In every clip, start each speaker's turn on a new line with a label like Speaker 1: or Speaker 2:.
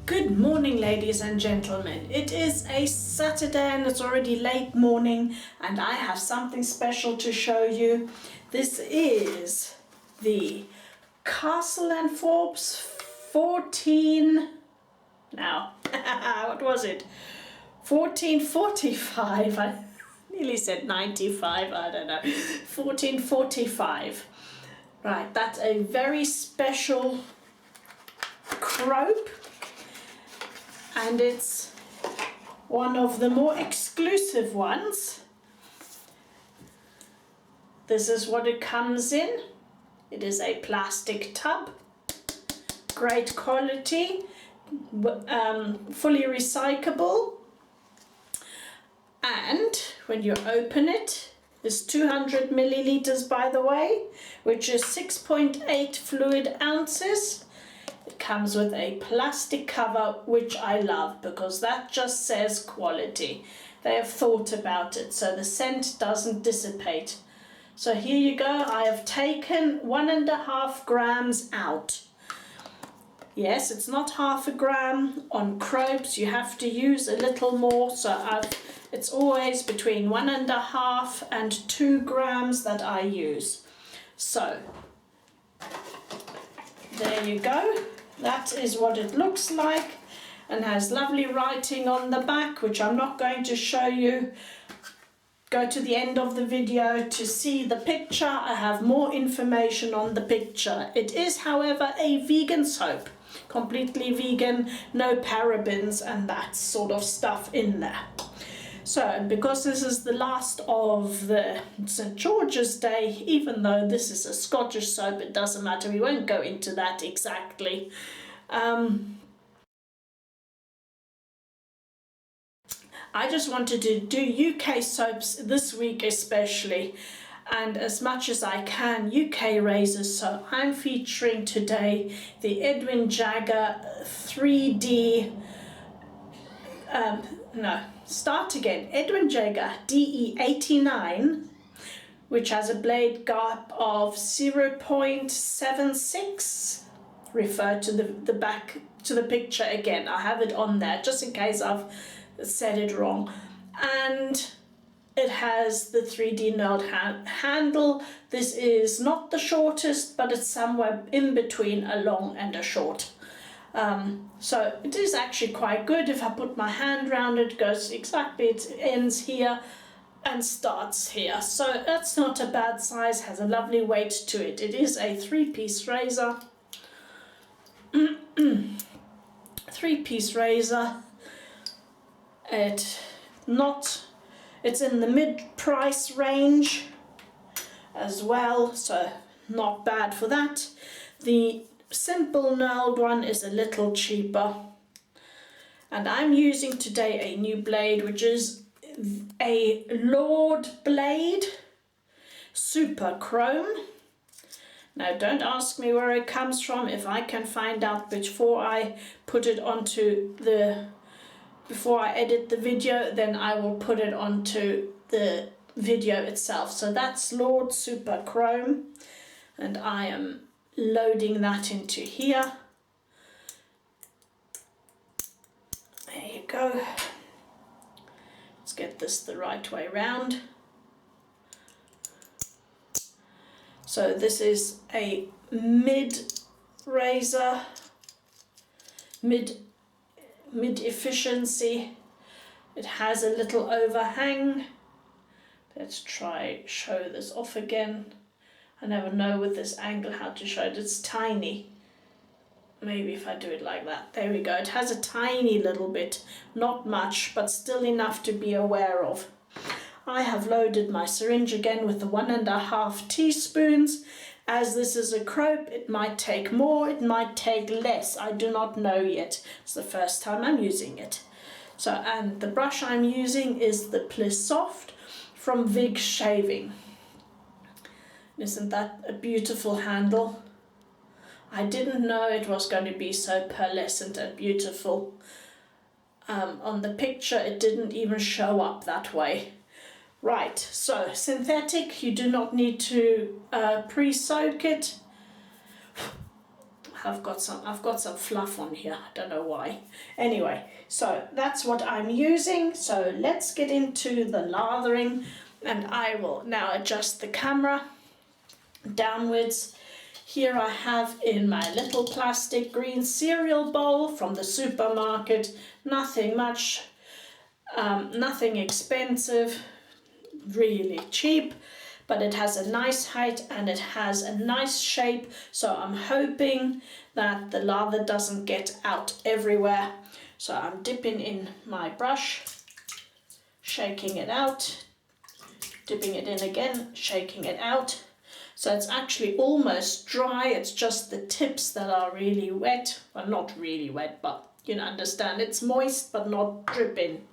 Speaker 1: Good morning, ladies and gentlemen. It is a Saturday and it's already late morning, and I have something special to show you. This is the Castle and Forbes 14, now, what was it? 1445, I nearly said 95, I don't know, 1445. Right, that's a very special croap, and it's one of the more exclusive ones. This is what it comes in. It is a plastic tub, great quality, fully recyclable, and when you open it, it's 200 milliliters, by the way, which is 6.8 fluid ounces. It comes with a plastic cover, which I love because that just says quality. They have thought about it so the scent doesn't dissipate. So here you go. I have taken 1.5 grams out. Yes, it's not half a gram. On croaps you have to use a little more, so it's always between 1.5 and 2 grams that I use. So there you go. That is what it looks like, and has lovely writing on the back, which I'm not going to show you. Go to the end of the video to see the picture. I have more information on the picture. It is, however, a vegan soap, completely vegan, no parabens and that sort of stuff in there. So, because this is the last of the St. George's Day, even though this is a Scottish soap, it doesn't matter, we won't go into that exactly. I just wanted to do UK soaps this week especially, and as much as I can, UK razors. So I'm featuring today the Edwin Jagger 3D, Edwin Jagger DE89, which has a blade gap of 0.76. Refer to the back to the picture again. I have it on there just in case I've said it wrong. And it has the 3D nailed handle. This is not the shortest, but it's somewhere in between a long and a short. So it is actually quite good. If I put my hand around it, goes exactly, it ends here and starts here. So that's not a bad size, has a lovely weight to it. It is a 3-piece razor. 3-piece razor. It's in the mid-price range as well, so not bad for that. The simple nailed one is a little cheaper, and I'm using today a new blade, which is a Lord blade super chrome. Now don't ask me where it comes from. If I can find out before I put it onto before I edit the video, then I will put it onto the video itself. So that's Lord Super Chrome, and I am loading that into here. There you go. Let's get this the right way round. So this is a mid razor, mid efficiency. It has a little overhang. Let's try show this off again. I never know with this angle how to show it. It's tiny. Maybe if I do it like that. There we go. It has a tiny little bit, not much, but still enough to be aware of. I have loaded my syringe again with the 1.5 teaspoons. As this is a croap, it might take more, it might take less. I do not know yet. It's the first time I'm using it. So, and the brush I'm using is the Pliss Soft from Vig Shaving. Isn't that a beautiful handle? I didn't know it was going to be so pearlescent and beautiful. On the picture it didn't even show up that way. Right, so synthetic, you do not need to pre-soak it. I've got some fluff on here, I don't know why. Anyway, so that's what I'm using. So let's get into the lathering, and I will now adjust the camera downwards. Here I have in my little plastic green cereal bowl from the supermarket. Nothing much, nothing expensive, really cheap, but it has a nice height and it has a nice shape, so I'm hoping that the lather doesn't get out everywhere. So I'm dipping in my brush, shaking it out, dipping it in again, shaking it out. So it's actually almost dry, it's just the tips that are really wet. Well, not really wet, but you know, understand, it's moist but not dripping.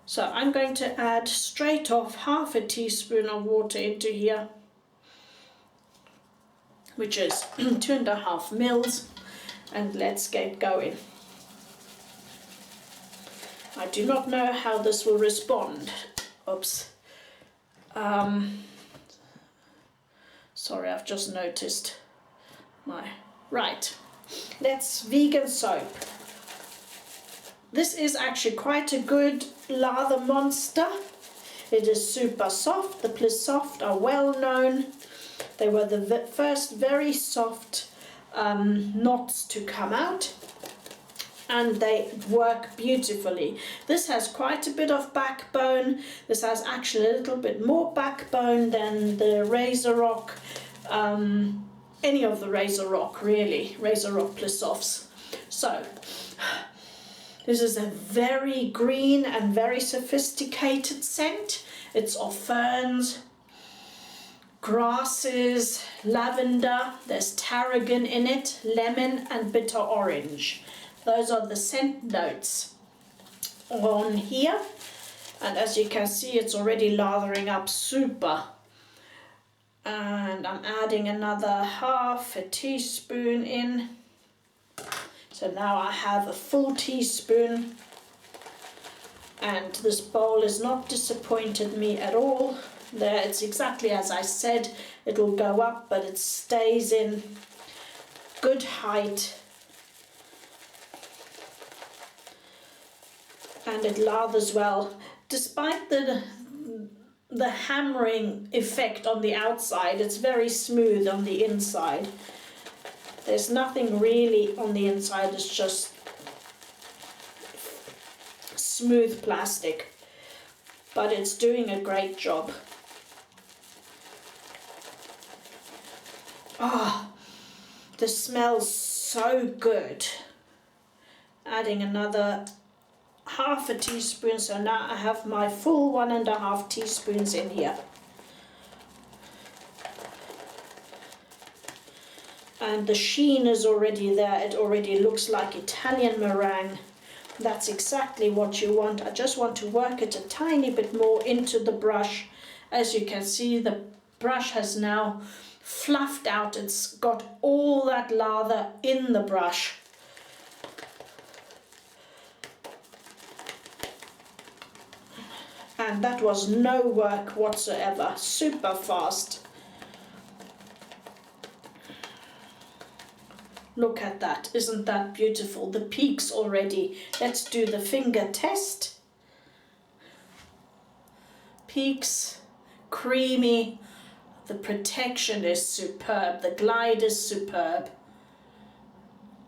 Speaker 1: So I'm going to add straight off half a teaspoon of water into here, which is 2.5 mils, and let's get going. I do not know how this will respond. Oops. Sorry, I've just noticed my... Right, let's vegan soap. This is actually quite a good lather monster. It is super soft. The Plus Soft are well known. They were the first very soft knots to come out, and they work beautifully. This has quite a bit of backbone. This has actually a little bit more backbone than the Razor Rock, any of the Razor Rock really, Razor Rock Plus Softs. So this is a very green and very sophisticated scent. It's of ferns, grasses, lavender, there's tarragon in it, lemon and bitter orange. Those are the scent notes on here. And as you can see, it's already lathering up super. And I'm adding another half a teaspoon in. So now I have a full teaspoon, and this bowl has not disappointed me at all. There, it's exactly as I said, it'll go up, but it stays in good height. And it lathers well, despite the hammering effect on the outside. It's very smooth on the inside. There's nothing really on the inside, it's just smooth plastic, but it's doing a great job. Ah, this smells so good. Adding another half a teaspoon, so now I have my full 1.5 teaspoons in here. And the sheen is already there, it already looks like Italian meringue. That's exactly what you want. I just want to work it a tiny bit more into the brush. As you can see, the brush has now fluffed out, it's got all that lather in the brush. And that was no work whatsoever, super fast. Look at that, isn't that beautiful? The peaks already. Let's do the finger test. Peaks, creamy. The protection is superb. The glide is superb.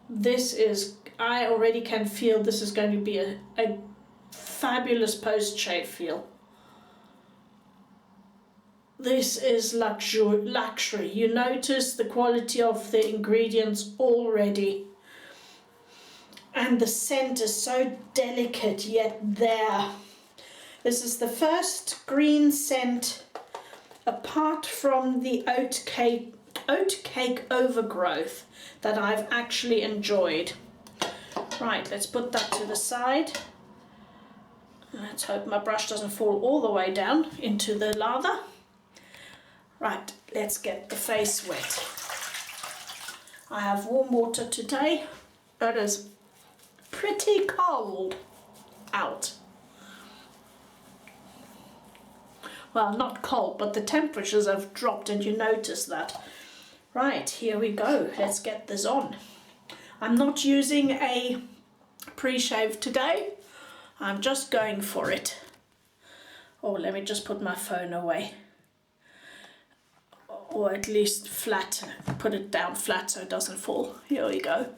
Speaker 1: This is, I already can feel this is going to be a fabulous post-shave feel. This is luxury. You notice the quality of the ingredients already. And the scent is so delicate yet there. This is the first green scent apart from the oat cake overgrowth that I've actually enjoyed. Right, let's put that to the side. Let's hope my brush doesn't fall all the way down into the lather. Right, let's get the face wet. I have warm water today. It is pretty cold out. Well, not cold, but the temperatures have dropped and you notice that. Right, here we go. Let's get this on. I'm not using a pre-shave today. I'm just going for it. Oh, let me just put my phone away. Or at least flat, put it down flat so it doesn't fall. Here we go.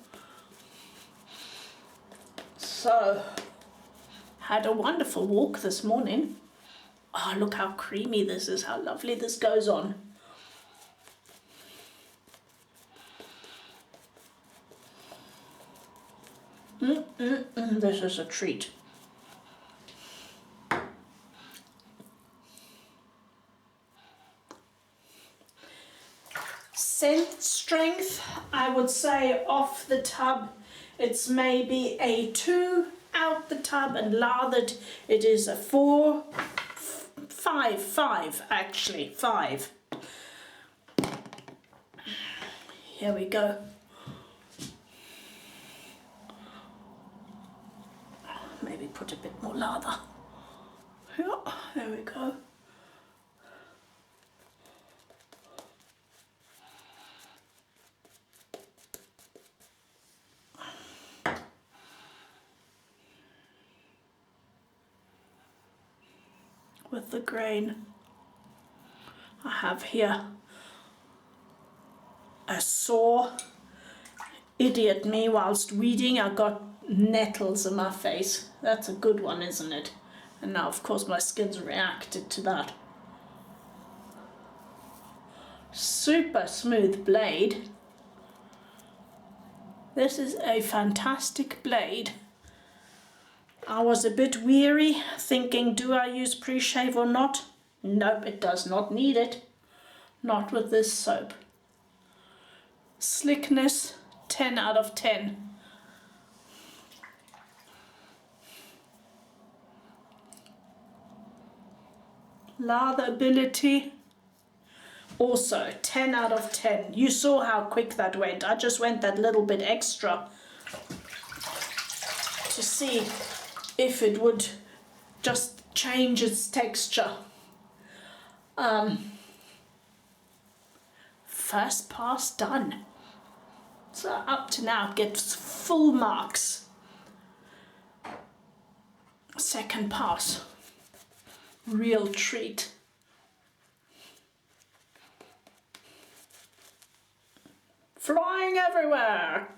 Speaker 1: So, had a wonderful walk this morning. Oh, look how creamy this is, how lovely this goes on. This is a treat. Scent strength, I would say off the tub, it's maybe a 2, out the tub and lathered, it is a 4, 5 actually, 5. Here we go. Maybe put a bit more lather. Yeah, there we go. With the grain I have here a sore idiot me whilst weeding. I got nettles in my face. That's a good one, isn't it? And now of course my skin's reacted to that. Super smooth blade. This is a fantastic blade. I was a bit weary, thinking, do I use pre-shave or not? Nope, it does not need it. Not with this soap. Slickness, 10 out of 10. Latherability, also 10 out of 10. You saw how quick that went. I just went that little bit extra to see if it would just change its texture. First pass done. So up to now it gets full marks. Second pass. Real treat. Flying everywhere.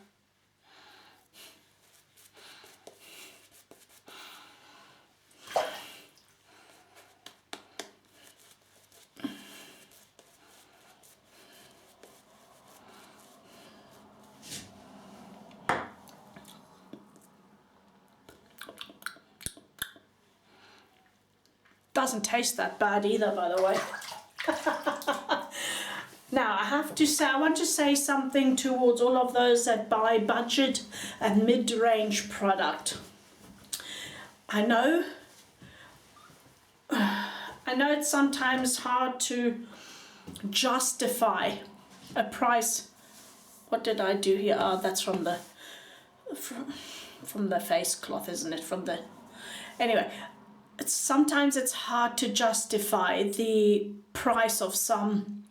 Speaker 1: Doesn't taste that bad either, by the way. Now I have to say, I want to say something towards all of those that buy budget and mid-range product. I know it's sometimes hard to justify a price. What did I do here? Oh, that's from the face cloth, isn't it? Anyway. Sometimes it's hard to justify the price of some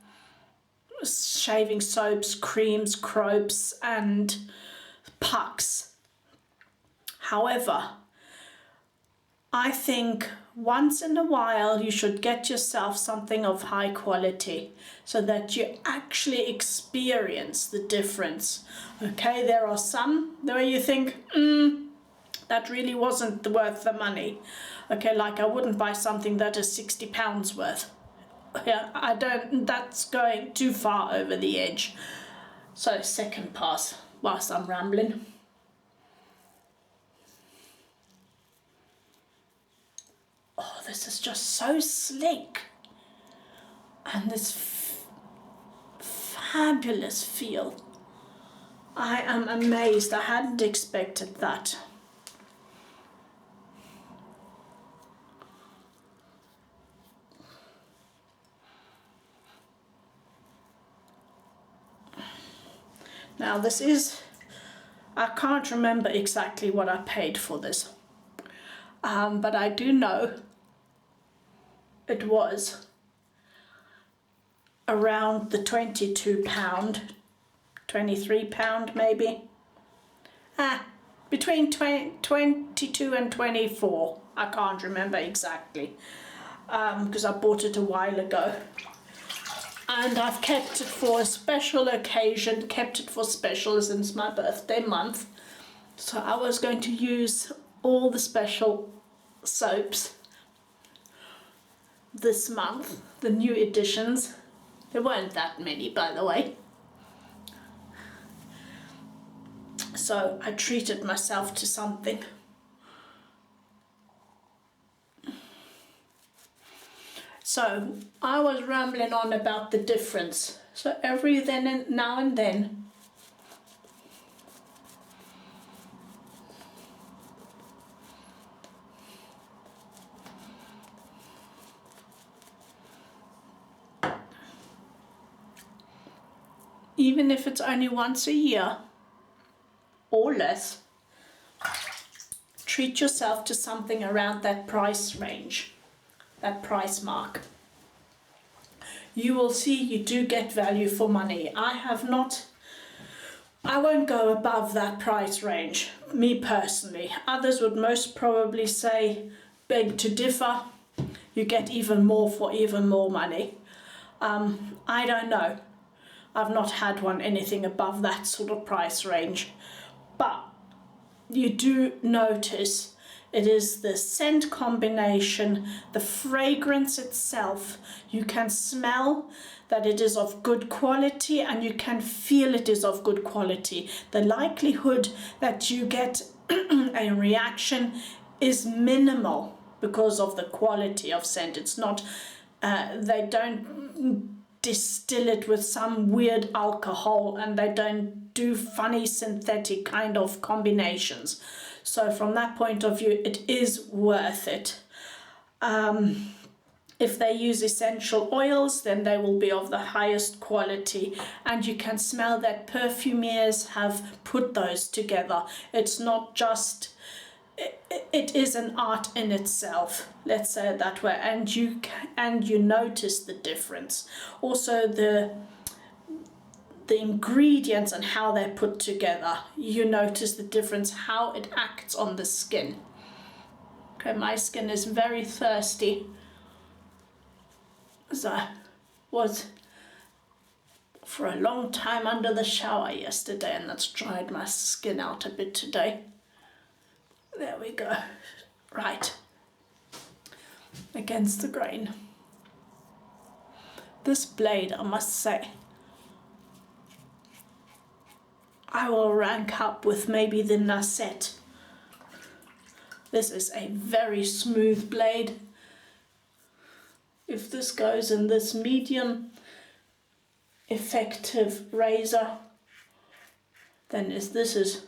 Speaker 1: shaving soaps, creams, croaps and pucks. However, I think once in a while you should get yourself something of high quality so that you actually experience the difference. Okay, there are some where you think, that really wasn't worth the money. Okay, like I wouldn't buy something that is £60 worth. Yeah, I don't, that's going too far over the edge. So second pass whilst I'm rambling. Oh, this is just so slick. And this fabulous feel. I am amazed, I hadn't expected that. Now this is, I can't remember exactly what I paid for this, but I do know it was around the £22, £23 maybe. Between 22 and 24. I can't remember exactly because I bought it a while ago. And I've kept it for a special occasion, kept it for special since my birthday month. So I was going to use all the special soaps this month, the new editions. There weren't that many, by the way. So I treated myself to something. So I was rambling on about the difference. So every now and then, even if it's only once a year or less, treat yourself to something around that price range, that price mark. You will see you do get value for money. I won't go above that price range, me personally. Others would most probably say, beg to differ, you get even more for even more money. I don't know. I've not had anything above that sort of price range. But you do notice it is the scent combination, the fragrance itself. You can smell that it is of good quality and you can feel it is of good quality. The likelihood that you get a reaction is minimal because of the quality of scent. It's not, they don't distill it with some weird alcohol and they don't do funny synthetic kind of combinations. So from that point of view, it is worth it. If they use essential oils, then they will be of the highest quality, and you can smell that perfumers have put those together. It's not just, it is an art in itself, let's say it that way, and you notice the difference. Also the ingredients and how they're put together, you notice the difference, how it acts on the skin. Okay, my skin is very thirsty, as I was for a long time under the shower yesterday, and that's dried my skin out a bit today. There we go. Right. Against the grain. This blade, I must say, I will rank up with maybe the Nasset. This is a very smooth blade. If this goes in this medium effective razor, then this is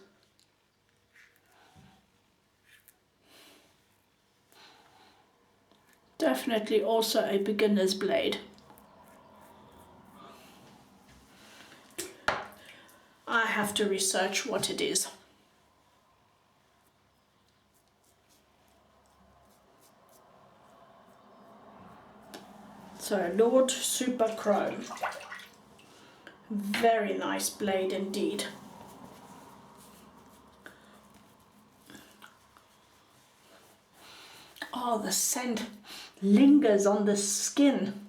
Speaker 1: definitely also a beginner's blade. I have to research what it is. So Lord Super Chrome. Very nice blade indeed. Oh, the scent lingers on the skin.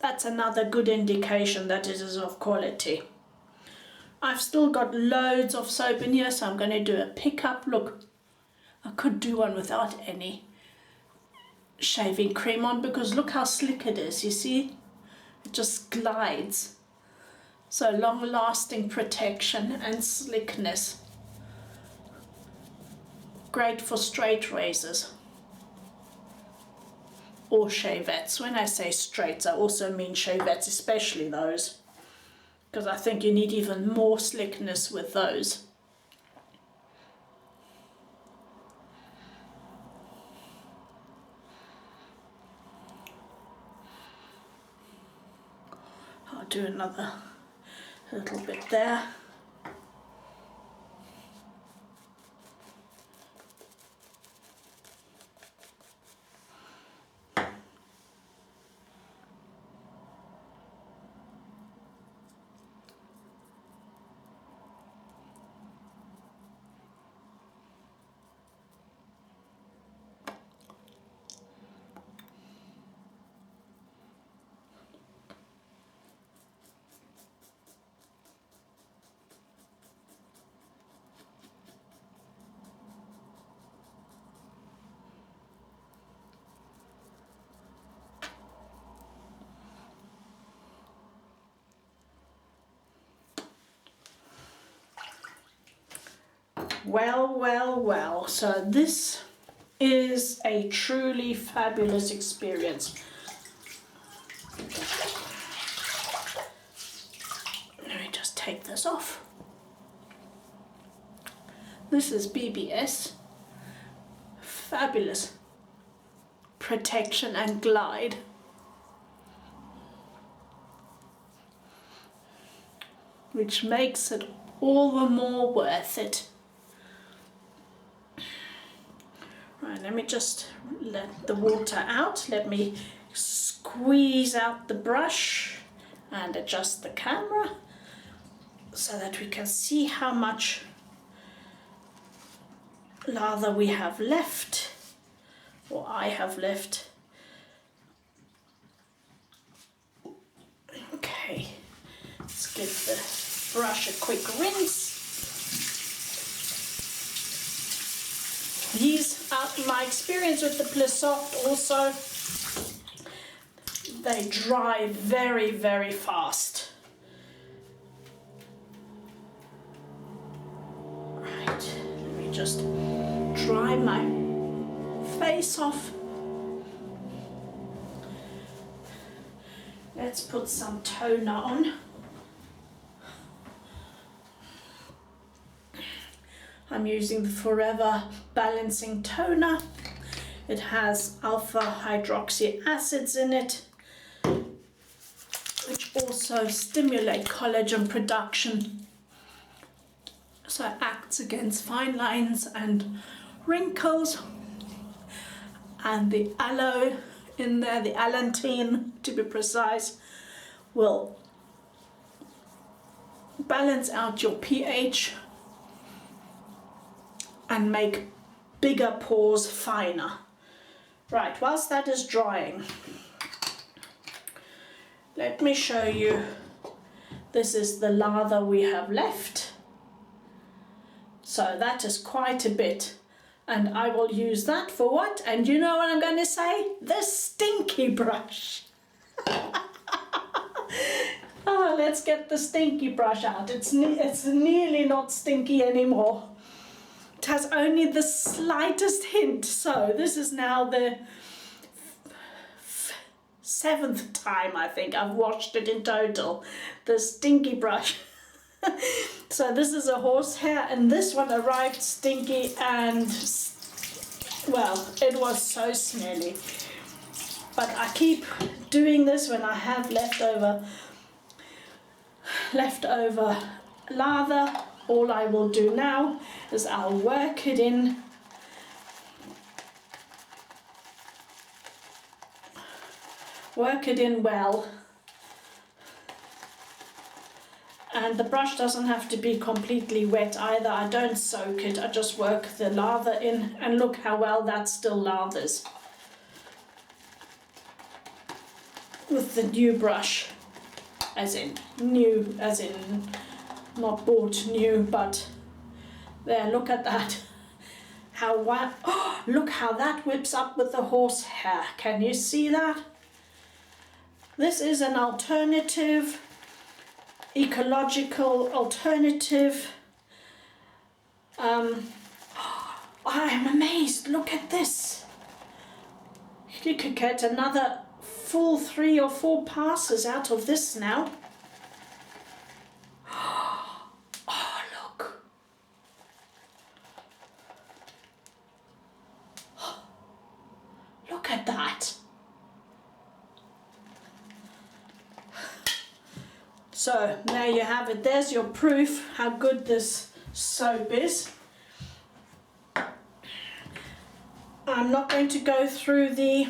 Speaker 1: That's another good indication that it is of quality. I've still got loads of soap in here, so I'm going to do a pickup. Look, I could do one without any shaving cream on, because look how slick it is, you see? It just glides. So long-lasting protection and slickness. Great for straight razors or shavettes. When I say straights, I also mean shavettes, especially those, because I think you need even more slickness with those. I'll do another little bit there. Well, well, well. So this is a truly fabulous experience. Let me just take this off. This is BBS. Fabulous protection and glide. Which makes it all the more worth it. Right, let me just let the water out. Let me squeeze out the brush and adjust the camera so that we can see how much lather we have left, or I have left. Okay, let's give the brush a quick rinse. These are my experience with the Plus Soft also. They dry very, very fast. Right, let me just dry my face off. Let's put some toner on. I'm using the Forever Balancing Toner. It has alpha hydroxy acids in it, which also stimulate collagen production. So it acts against fine lines and wrinkles. And the aloe in there, the allantoin to be precise, will balance out your pH and make bigger pores finer. Right, whilst that is drying, let me show you. This is the lather we have left. So that is quite a bit. And I will use that for what? And you know what I'm going to say? The stinky brush. Oh, let's get the stinky brush out. It's nearly not stinky anymore. It has only the slightest hint. So this is now the 7th time I think I've washed it in total. The stinky brush. So this is a horsehair, and this one arrived stinky, and well, it was so smelly. But I keep doing this when I have leftover lather. All I will do now is I'll work it in. Work it in well. And the brush doesn't have to be completely wet either. I don't soak it, I just work the lather in, and look how well that still lathers. With the new brush, as in new, as in not bought new, but there, look at that. How well, oh, look how that whips up with the horsehair. Can you see that? This is an alternative, ecological alternative. I'm amazed, look at this. You could get another full 3 or 4 passes out of this now. Oh, look. Look at that. So there you have it. There's your proof how good this soap is. I'm not going to go through the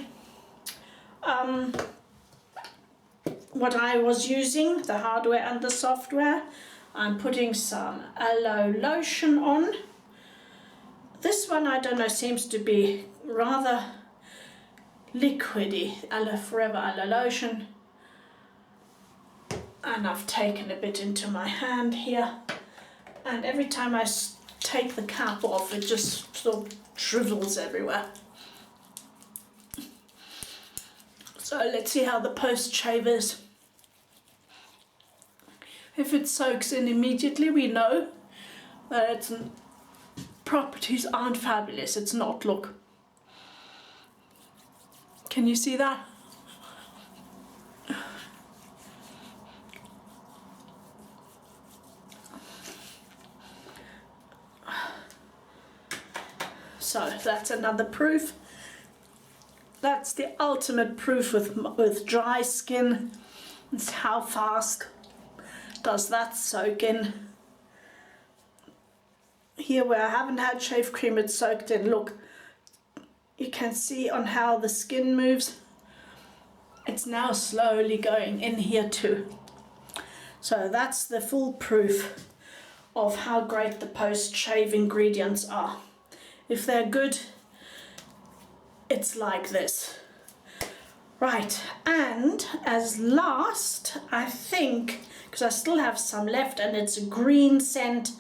Speaker 1: what I was using, the hardware and the software. I'm putting some Aloe Lotion on. This one, I don't know, seems to be rather liquidy. Forever Aloe Lotion. And I've taken a bit into my hand here, and every time I take the cap off, it just sort of shrivels everywhere. So let's see how the post shave is. If it soaks in immediately, we know that properties aren't fabulous. It's not, look. Can you see that? So that's another proof. That's the ultimate proof with dry skin. It's how fast does that soak in. Here where I haven't had shave cream, it's soaked in. Look, you can see on how the skin moves. It's now slowly going in here too. So that's the full proof of how great the post-shave ingredients are. If they're good, it's like this. Right, and as last, I think, because I still have some left and it's a green scent,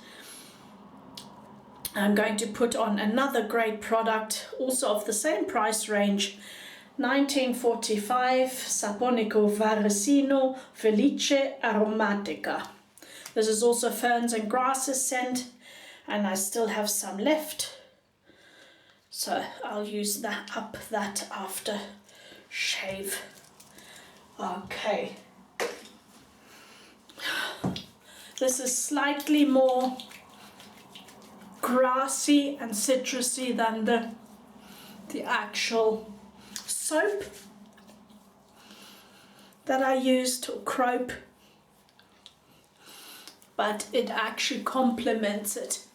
Speaker 1: I'm going to put on another great product, also of the same price range, 1945 Saponico Varesino Felice Aromatica. This is also ferns and grasses scent, and I still have some left. So I'll use that after shave. Okay. This is slightly more grassy and citrusy than the actual soap that I used, or croap, but it actually complements it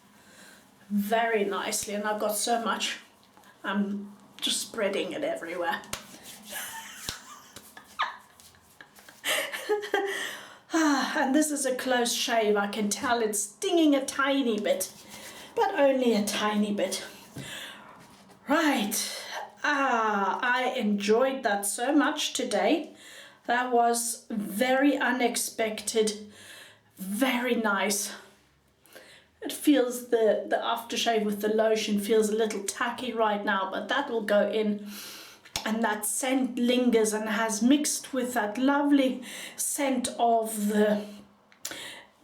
Speaker 1: very nicely, and I've got so much. I'm just spreading it everywhere. And this is a close shave. I can tell it's stinging a tiny bit, but only a tiny bit. Right. I enjoyed that so much today. That was very unexpected, very nice. It feels, the aftershave with the lotion feels a little tacky right now, but that will go in, and that scent lingers and has mixed with that lovely scent of the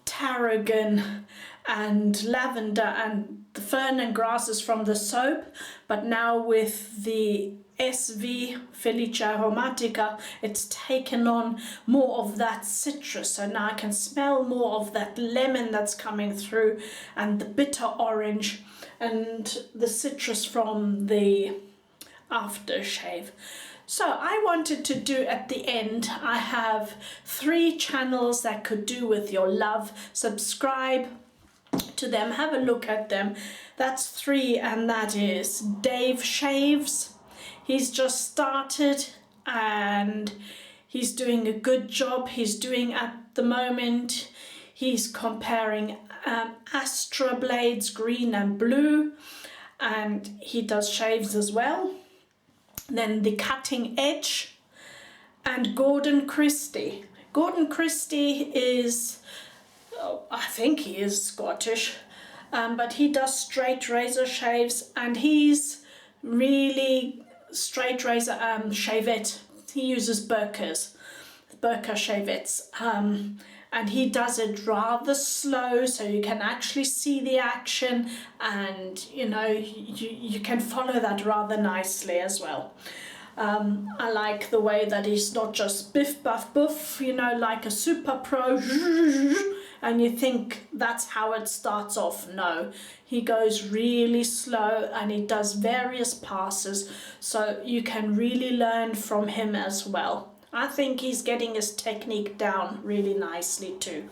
Speaker 1: tarragon and lavender and the fern and grasses from the soap, but now with the SV Felice Aromatica, it's taken on more of that citrus. So now I can smell more of that lemon that's coming through, and the bitter orange and the citrus from the aftershave. So I wanted to do at the end, I have 3 channels that could do with your love. Subscribe to them, have a look at them. That's 3, and that is Dave Shaves. He's just started and he's doing a good job. He's doing at the moment, he's comparing Astra blades, green and blue, and he does shaves as well. Then the Cutting Edge and Gordon Christie. Gordon Christie is, I think he is Scottish, but he does straight razor shaves, and he's really straight razor shavette. He uses Burka shavettes, and he does it rather slow, so you can actually see the action, and you know, you can follow that rather nicely as well. I like the way that he's not just biff buff boof, you know, like a super pro, and you think that's how it starts off. No, he goes really slow and he does various passes, so you can really learn from him as well. I think he's getting his technique down really nicely too.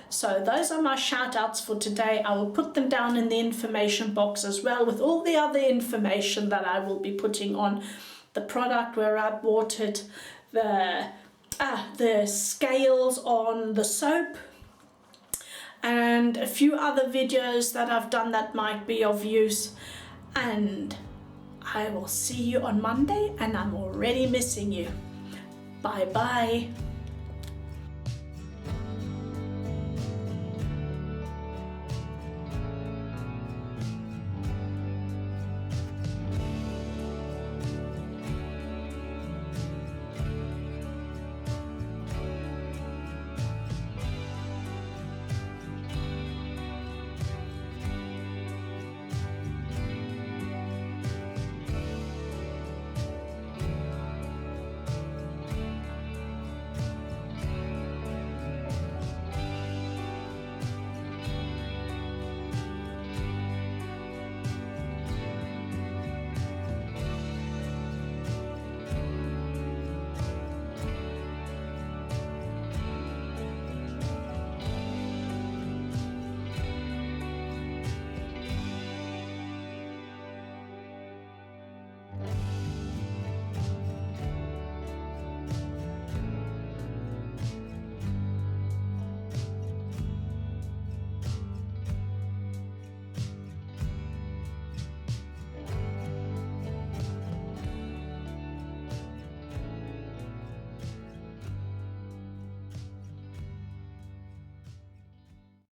Speaker 1: So those are my shout outs for today. I will put them down in the information box as well, with all the other information that I will be putting on the product, where I bought it, the scales on the soap, and a few other videos that I've done that might be of use. And I will see you on Monday, and I'm already missing you. Bye bye.